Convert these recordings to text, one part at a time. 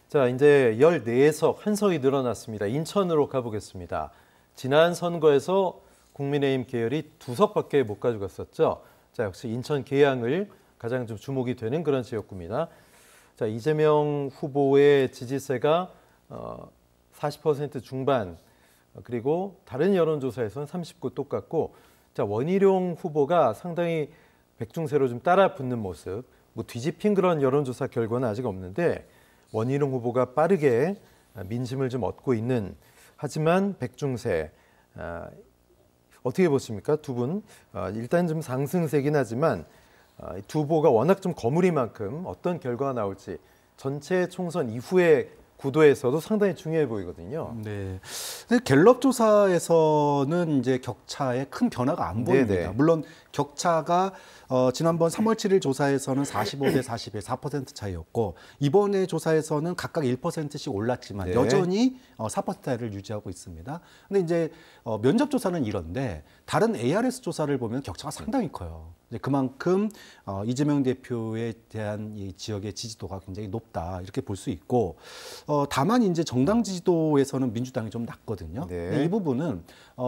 자, 이제 14석, 한 석이 늘어났습니다. 인천으로 가보겠습니다. 지난 선거에서 국민의힘 계열이 2석밖에 못 가져갔었죠. 자, 역시 인천 계양을 가장 좀 주목이 되는 그런 지역구입니다. 자, 이재명 후보의 지지세가 40% 중반, 그리고 다른 여론조사에서는 39 똑같고, 자, 원희룡 후보가 상당히 백중세로 좀 따라 붙는 모습, 뭐 뒤집힌 그런 여론조사 결과는 아직 없는데 원희룡 후보가 빠르게 민심을 좀 얻고 있는, 하지만 백중세, 어떻게 보십니까? 두 분 일단 좀 상승세긴 하지만 두 후보가 워낙 좀 거물이만큼 어떤 결과가 나올지 전체 총선 이후의 구도에서도 상당히 중요해 보이거든요. 네. 근데 갤럽 조사에서는 이제 격차에 큰 변화가 안 보입니다. 네네. 물론 격차가 지난번 3월 7일 조사에서는 45대 40의 4% 차이였고, 이번에 조사에서는 각각 1%씩 올랐지만 네. 여전히 4%대를 유지하고 있습니다. 근데 이제 면접 조사는 이런데 다른 ARS 조사를 보면 격차가 상당히 커요. 이제 그만큼 이재명 대표에 대한 이 지역의 지지도가 굉장히 높다, 이렇게 볼 수 있고, 다만 이제 정당 지지도에서는 민주당이 좀 낮거든요. 네. 근데 이 부분은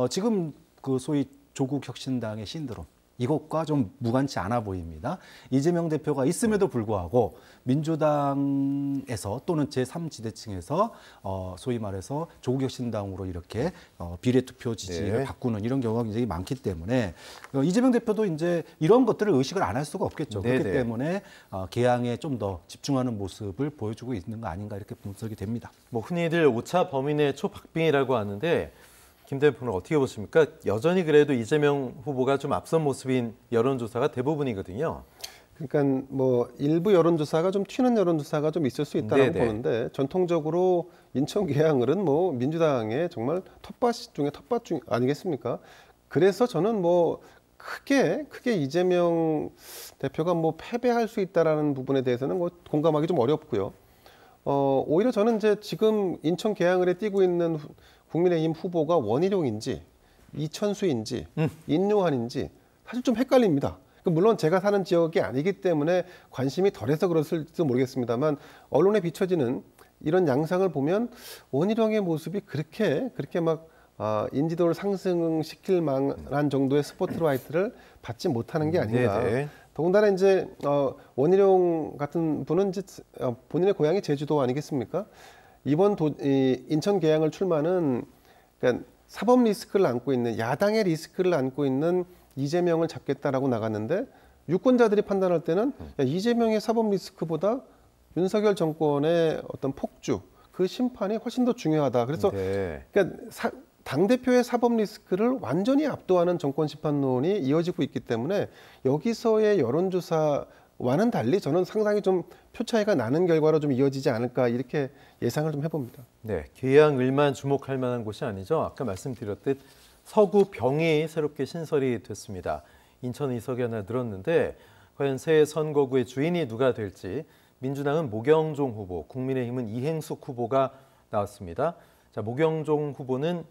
지금 그 소위 조국 혁신당의 신드롬, 이것과 좀 무관치 않아 보입니다. 이재명 대표가 있음에도 불구하고 민주당에서 또는 제3지대층에서 소위 말해서 조국혁신당으로 이렇게 비례투표 지지를 네. 바꾸는 이런 경우가 굉장히 많기 때문에 이재명 대표도 이제 이런 것들을 의식을 안 할 수가 없겠죠. 네네. 그렇기 때문에 개항에 좀 더 집중하는 모습을 보여주고 있는 거 아닌가, 이렇게 분석이 됩니다. 뭐 흔히들 오차 범위 내 초박빙이라고 하는데 김 대표는 어떻게 보십니까? 여전히 그래도 이재명 후보가 좀 앞선 모습인 여론조사가 대부분이거든요. 그러니까 뭐 일부 여론조사가 좀 튀는 여론조사가 좀 있을 수 있다고 네네. 보는데, 전통적으로 인천 계양을은 뭐 민주당의 정말 텃밭 중에 텃밭 중 아니겠습니까? 그래서 저는 뭐 크게 이재명 대표가 뭐 패배할 수 있다라는 부분에 대해서는 뭐 공감하기 좀 어렵고요. 오히려 저는 이제 지금 인천 계양을에 뛰고 있는 국민의힘 후보가 원희룡인지 이천수인지 인요한인지 사실 좀 헷갈립니다. 물론 제가 사는 지역이 아니기 때문에 관심이 덜해서 그랬을지도 모르겠습니다만, 언론에 비춰지는 이런 양상을 보면 원희룡의 모습이 그렇게 막 인지도를 상승시킬 만한 정도의 스포트라이트를 받지 못하는 게 아닌가. 네네. 더군다나 이제 원희룡 같은 분은 이제 본인의 고향이 제주도 아니겠습니까? 이번 인천 계양을 출마는 그러니까 사법 리스크를 안고 있는, 야당의 리스크를 안고 있는 이재명을 잡겠다라고 나갔는데, 유권자들이 판단할 때는 야, 이재명의 사법 리스크보다 윤석열 정권의 어떤 폭주, 그 심판이 훨씬 더 중요하다. 그래서 네. 그러니까 당대표의 사법 리스크를 완전히 압도하는 정권 심판론이 이어지고 있기 때문에, 여기서의 여론조사와는 달리 저는 상당히 좀 표 차이가 나는 결과로 좀 이어지지 않을까, 이렇게 예상을 좀 해봅니다. 네, 계양을만 주목할 만한 곳이 아니죠. 아까 말씀드렸듯 서구 병이 새롭게 신설이 됐습니다. 인천 이석이 하나 늘었는데 과연 새 선거구의 주인이 누가 될지, 민주당은 모경종 후보, 국민의힘은 이행숙 후보가 나왔습니다. 자, 모경종 후보는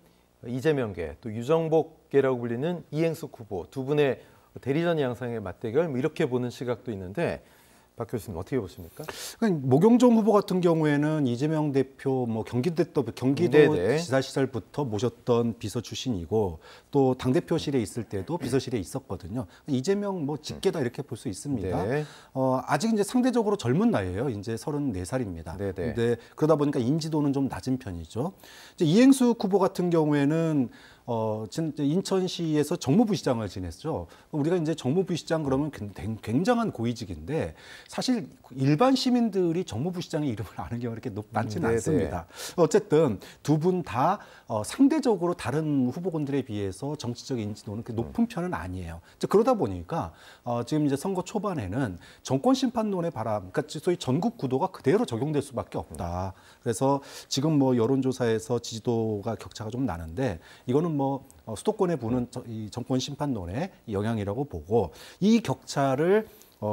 이재명계, 또 유정복계라고 불리는 이행숙 후보, 두 분의 대리전 양상의 맞대결, 뭐 이렇게 보는 시각도 있는데, 박 교수님 어떻게 보십니까? 그러니까 모경종 후보 같은 경우에는 이재명 대표 뭐 경기도 네네. 지사 시절부터 모셨던 비서 출신이고, 또 당대표실에 있을 때도 비서실에 있었거든요. 이재명 뭐 직계다, 이렇게 볼 수 있습니다. 네. 아직 이제 상대적으로 젊은 나이예요. 이제 34살입니다. 네네. 근데 그러다 보니까 인지도는 좀 낮은 편이죠. 이제 이행숙 후보 같은 경우에는 인천시에서 정무부시장을 지냈죠. 우리가 이제 정무부시장 그러면 굉장한 고위직인데, 사실 일반 시민들이 정무부시장의 이름을 아는 경우가 이렇게 많지는 네네. 않습니다. 어쨌든 두 분 다 상대적으로 다른 후보군들에 비해서 정치적 인지도는 그렇게 높은 편은 아니에요. 그러다 보니까 지금 이제 선거 초반에는 정권 심판론의 바람, 그러니까 소위 전국 구도가 그대로 적용될 수밖에 없다. 그래서 지금 뭐 여론조사에서 지지도가 격차가 좀 나는데, 이거는 뭐 수도권에 부는 이 정권 심판론의 영향이라고 보고, 이 격차를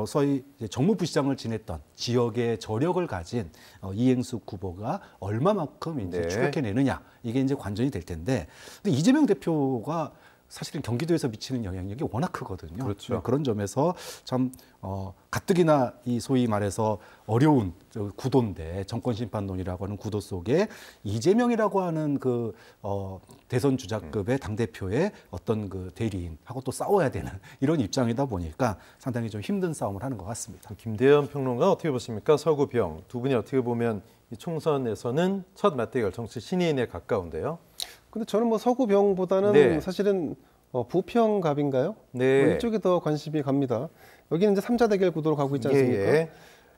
소위 정무부시장을 지냈던 지역의 저력을 가진 이행숙 후보가 얼마만큼 이제 네. 추격해내느냐, 이게 이제 관전이 될 텐데, 근데 이재명 대표가 사실은 경기도에서 미치는 영향력이 워낙 크거든요. 그렇죠. 그런 점에서 참 가뜩이나 이 소위 말해서 어려운 구도인데 정권 심판론이라고 하는 구도 속에 이재명이라고 하는 그 대선 주자급의 당 대표의 어떤 그 대리인하고 또 싸워야 되는 이런 입장이다 보니까 상당히 좀 힘든 싸움을 하는 것 같습니다. 김대현 평론가 어떻게 보십니까? 서구병 두 분이 어떻게 보면 이 총선에서는 첫 맞대결 정치 신인에 가까운데요. 근데 저는 뭐 서구병보다는 네. 사실은 부평갑인가요? 네. 뭐 이쪽에 더 관심이 갑니다. 여기는 이제 3자 대결 구도로 가고 있지 않습니까? 예.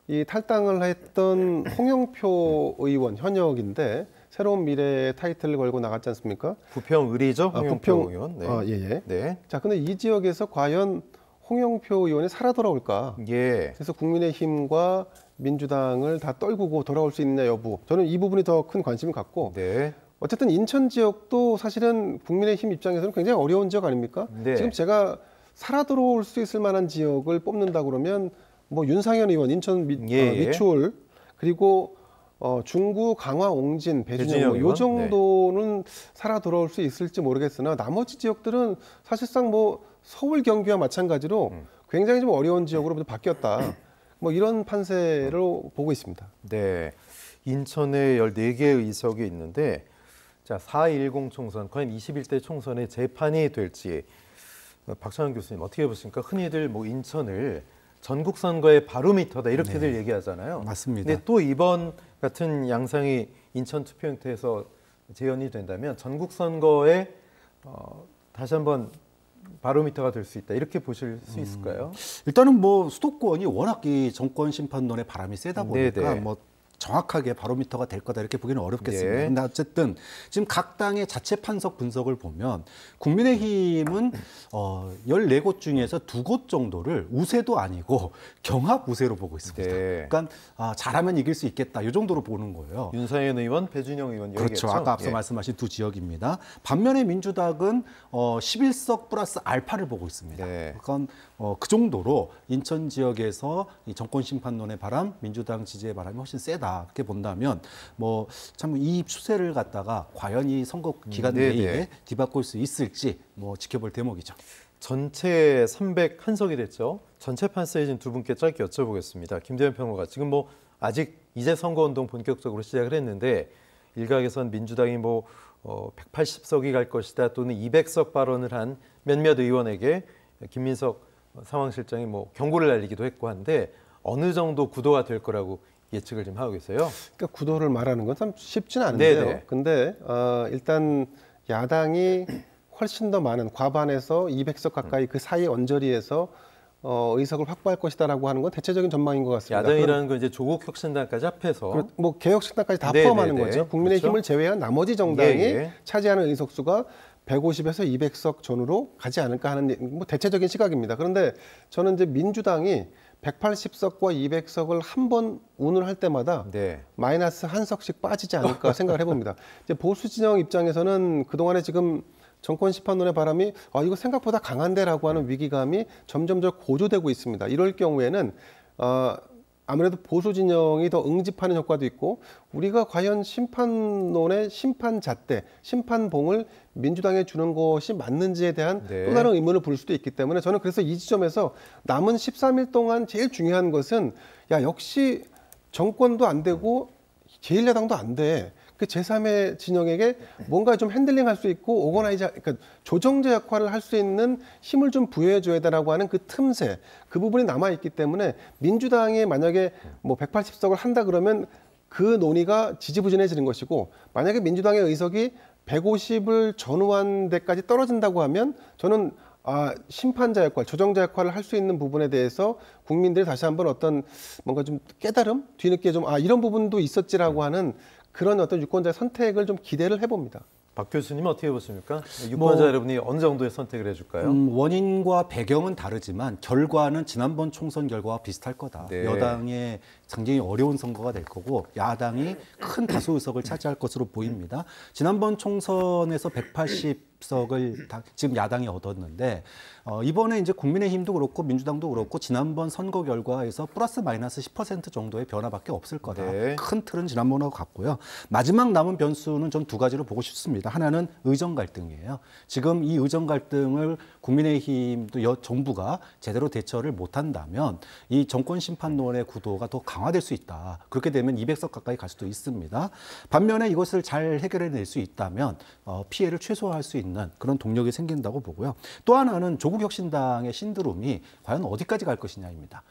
이 탈당을 했던 홍영표 의원 현역인데 새로운 미래의 타이틀을 걸고 나갔지 않습니까? 부평을이죠, 홍영표 의원. 네. 예. 네. 자, 근데 이 지역에서 과연 홍영표 의원이 살아 돌아올까? 예. 그래서 국민의힘과 민주당을 다 떨구고 돌아올 수 있느냐 여부. 저는 이 부분이 더 큰 관심을 갖고. 네. 어쨌든 인천 지역도 사실은 국민의힘 입장에서는 굉장히 어려운 지역 아닙니까? 네. 지금 제가 살아 들어올 수 있을 만한 지역을 뽑는다 그러면 뭐 윤상현 의원 인천 미추홀 그리고 중구 강화 옹진 배준영 뭐 요 정도는 살아 돌아올 수 있을지 모르겠으나 나머지 지역들은 사실상 뭐 서울 경기와 마찬가지로 굉장히 좀 어려운 지역으로 바뀌었다. 뭐 이런 판세로 보고 있습니다. 네. 인천에 14개의 의석이 있는데 자, 4.10 총선, 과연 21대 총선의 재판이 될지 박찬원 교수님 어떻게 보십니까? 흔히들 뭐 인천을 전국 선거의 바로미터다 이렇게들 얘기하잖아요. 맞습니다. 근데 또 이번 같은 양상이 인천 투표 형태에서 재현이 된다면 전국 선거에 다시 한번 바로미터가 될 수 있다 이렇게 보실 수 있을까요? 일단은 뭐 수도권이 워낙 이 정권 심판론의 바람이 세다 보니까 네네. 뭐 정확하게 바로미터가 될 거다 이렇게 보기는 어렵겠습니다. 예. 그런데 어쨌든 지금 각 당의 자체 판석 분석을 보면 국민의힘은 14곳 중에서 2곳 정도를 우세도 아니고 경합 우세로 보고 있습니다. 네. 그러니까 잘하면 이길 수 있겠다 이 정도로 보는 거예요. 윤상현 의원, 배준영 의원 그렇죠. 얘기했죠? 아까 앞서 말씀하신 두 지역입니다. 반면에 민주당은 11석 플러스 알파를 보고 있습니다. 네. 그러니까 그 정도로 인천 지역에서 이 정권 심판론의 바람, 민주당 지지의 바람이 훨씬 세다. 이렇게 본다면 뭐 참 이 추세를 갖다가 과연 이 선거 기간 내에 뒤바꿀 수 있을지 뭐 지켜볼 대목이죠. 전체 301석이 됐죠. 전체 판세이신 두 분께 짧게 여쭤보겠습니다. 김대현 평론가, 지금 뭐 아직 이제 선거운동 본격적으로 시작을 했는데 일각에선 민주당이 뭐 180석이 갈 것이다 또는 200석 발언을 한 몇몇 의원에게 김민석 상황실장이 뭐 경고를 날리기도 했고 한데 어느 정도 구도가 될 거라고 예측을 좀 하고 계세요. 그러니까 구도를 말하는 건 참 쉽지는 않은데요. 네네. 근데 일단 야당이 훨씬 더 많은 과반에서 200석 가까이 그 사이 언저리에서 의석을 확보할 것이다라고 하는 건 대체적인 전망인 것 같습니다. 야당이라는 건 이제 조국 혁신당까지 합해서 뭐 개혁신당까지 다 네네네. 포함하는 거죠. 국민의힘을 그렇죠? 제외한 나머지 정당이 예. 차지하는 의석수가 150에서 200석 전후로 가지 않을까 하는 뭐 대체적인 시각입니다. 그런데 저는 이제 민주당이 180석과 200석을 한 번 운을 할 때마다 네. 마이너스 한 석씩 빠지지 않을까 생각을 해봅니다. 이제 보수 진영 입장에서는 그동안에 지금 정권 심판론의 바람이 이거 생각보다 강한데라고 하는 위기감이 점점 더 고조되고 있습니다. 이럴 경우에는 아무래도 보수 진영이 더 응집하는 효과도 있고 우리가 과연 심판론의 심판 잣대, 심판봉을 민주당에 주는 것이 맞는지에 대한 또 다른 의문을 부를 수도 있기 때문에 저는 그래서 이 지점에서 남은 13일 동안 제일 중요한 것은 역시 정권도 안 되고 제1야당도 안 돼. 그 제3의 진영에게 뭔가 좀 핸들링할 수 있고 그러니까 조정자 역할을 할 수 있는 힘을 좀 부여해줘야 되라고 하는 그 틈새, 그 부분이 남아 있기 때문에 민주당이 만약에 뭐 180석을 한다 그러면 그 논의가 지지부진해지는 것이고 만약에 민주당의 의석이 150을 전후한 데까지 떨어진다고 하면 저는 심판자 역할, 조정자 역할을 할 수 있는 부분에 대해서 국민들이 다시 한번 어떤 뭔가 좀 깨달음, 뒤늦게 좀 이런 부분도 있었지라고 하는 그런 어떤 유권자의 선택을 좀 기대를 해봅니다. 박 교수님 어떻게 보십니까? 유권자 여러분이 어느 정도의 선택을 해줄까요? 원인과 배경은 다르지만 결과는 지난번 총선 결과와 비슷할 거다. 네. 여당의 상당히 어려운 선거가 될 거고 야당이 큰 다수 의석을 차지할 것으로 보입니다. 지난번 총선에서 180석을 지금 야당이 얻었는데 이번에 이제 국민의힘도 그렇고 민주당도 그렇고 지난번 선거 결과에서 플러스 마이너스 10% 정도의 변화밖에 없을 거다. 네. 큰 틀은 지난번하고 같고요. 마지막 남은 변수는 전 두 가지로 보고 싶습니다. 하나는 의정 갈등이에요. 지금 이 의정 갈등을 국민의힘도 정부가 제대로 대처를 못한다면 이 정권 심판론의 구도가 더 강화될 수 있다. 그렇게 되면 200석 가까이 갈 수도 있습니다. 반면에 이것을 잘 해결해낼 수 있다면 피해를 최소화할 수 있는 그런 동력이 생긴다고 보고요. 또 하나는 조국혁신당의 신드롬이 과연 어디까지 갈 것이냐입니다.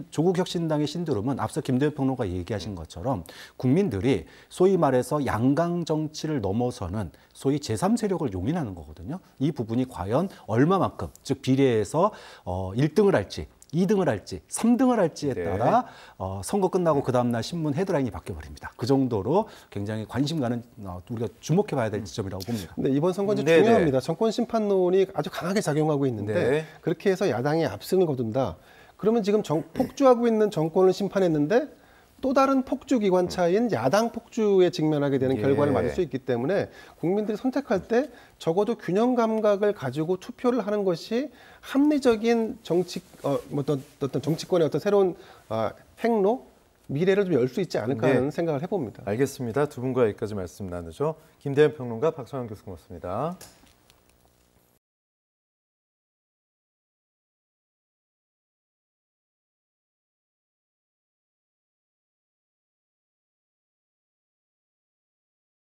조국혁신당의 신드롬은 앞서 김대엽 평론가 얘기하신 것처럼 국민들이 소위 말해서 양강 정치를 넘어서는 소위 제3세력을 용인하는 거거든요. 이 부분이 과연 얼마만큼, 즉 비례해서 1등을 할지 2등을 할지 3등을 할지에 따라 선거 끝나고 그 다음날 신문 헤드라인이 바뀌어버립니다. 그 정도로 굉장히 관심 가는 우리가 주목해 봐야 될 지점이라고 봅니다. 네, 이번 선거 이제 중요합니다. 정권 심판론이 아주 강하게 작용하고 있는데 그렇게 해서 야당이 압승을 거둔다. 그러면 지금 폭주하고 있는 정권을 심판했는데 또 다른 폭주 기관차인 야당 폭주에 직면하게 되는 결과를 맞을 수 있기 때문에 국민들이 선택할 때 적어도 균형 감각을 가지고 투표를 하는 것이 합리적인 어떤 정치권의 어떤 새로운 행로, 미래를 좀 열 수 있지 않을까 하는 생각을 해봅니다. 알겠습니다. 두 분과 여기까지 말씀 나누죠. 김대현 평론가, 박성환 교수 고맙습니다.